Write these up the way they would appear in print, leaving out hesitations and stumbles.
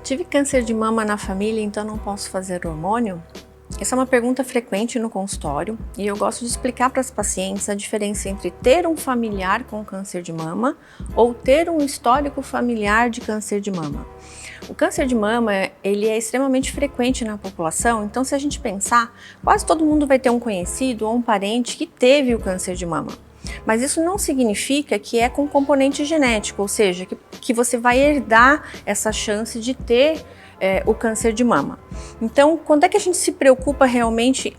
Tive câncer de mama na família, então não posso fazer hormônio? Essa é uma pergunta frequente no consultório e eu gosto de explicar para as pacientes a diferença entre ter um familiar com câncer de mama ou ter um histórico familiar de câncer de mama. O câncer de mama, ele é extremamente frequente na população, então se a gente pensar, quase todo mundo vai ter um conhecido ou um parente que teve o câncer de mama. Mas isso não significa que é com componente genético, ou seja, que você vai herdar essa chance de ter o câncer de mama. Então, quando é que a gente se preocupa realmente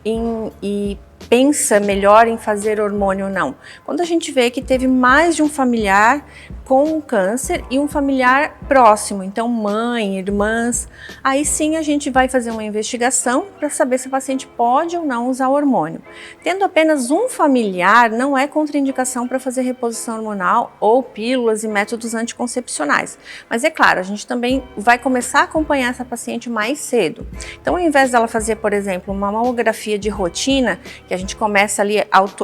e pensa melhor em fazer hormônio ou não? Quando a gente vê que teve mais de um familiar com câncer e um familiar próximo, então mãe, irmãs, aí sim a gente vai fazer uma investigação para saber se o paciente pode ou não usar hormônio. Tendo apenas um familiar, não é contraindicação para fazer reposição hormonal ou pílulas e métodos anticoncepcionais. Mas é claro, a gente também vai começar a acompanhar essa paciente mais cedo. Então, ao invés dela fazer, por exemplo, uma mamografia de rotina, que a gente começa ali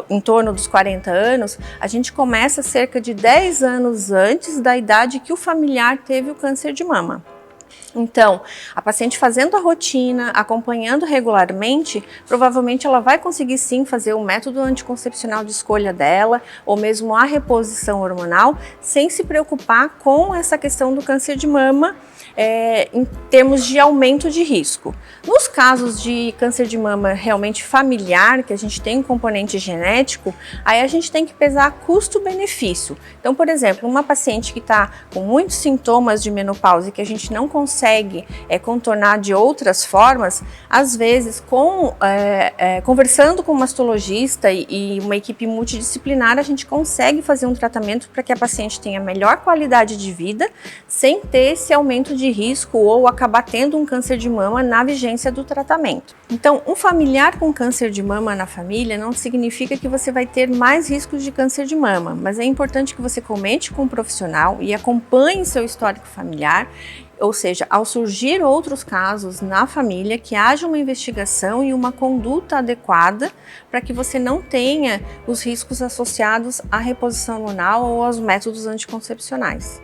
em torno dos 40 anos, a gente começa cerca de 10 anos antes da idade que o familiar teve o câncer de mama. Então, a paciente fazendo a rotina, acompanhando regularmente, provavelmente ela vai conseguir sim fazer o método anticoncepcional de escolha dela, ou mesmo a reposição hormonal, sem se preocupar com essa questão do câncer de mama, em termos de aumento de risco. Nos casos de câncer de mama realmente familiar, que a gente tem um componente genético, aí a gente tem que pesar custo-benefício. Então, por exemplo, uma paciente que está com muitos sintomas de menopausa e que a gente não consegue contornar de outras formas, às vezes, conversando com um mastologista e uma equipe multidisciplinar, a gente consegue fazer um tratamento para que a paciente tenha melhor qualidade de vida, sem ter esse aumento de risco ou acabar tendo um câncer de mama na vigência do tratamento. Então, um familiar com câncer de mama na família não significa que você vai ter mais riscos de câncer de mama, mas é importante que você comente com um profissional e acompanhe seu histórico familiar, ou seja, ao surgir outros casos na família, que haja uma investigação e uma conduta adequada para que você não tenha os riscos associados à reposição hormonal ou aos métodos anticoncepcionais.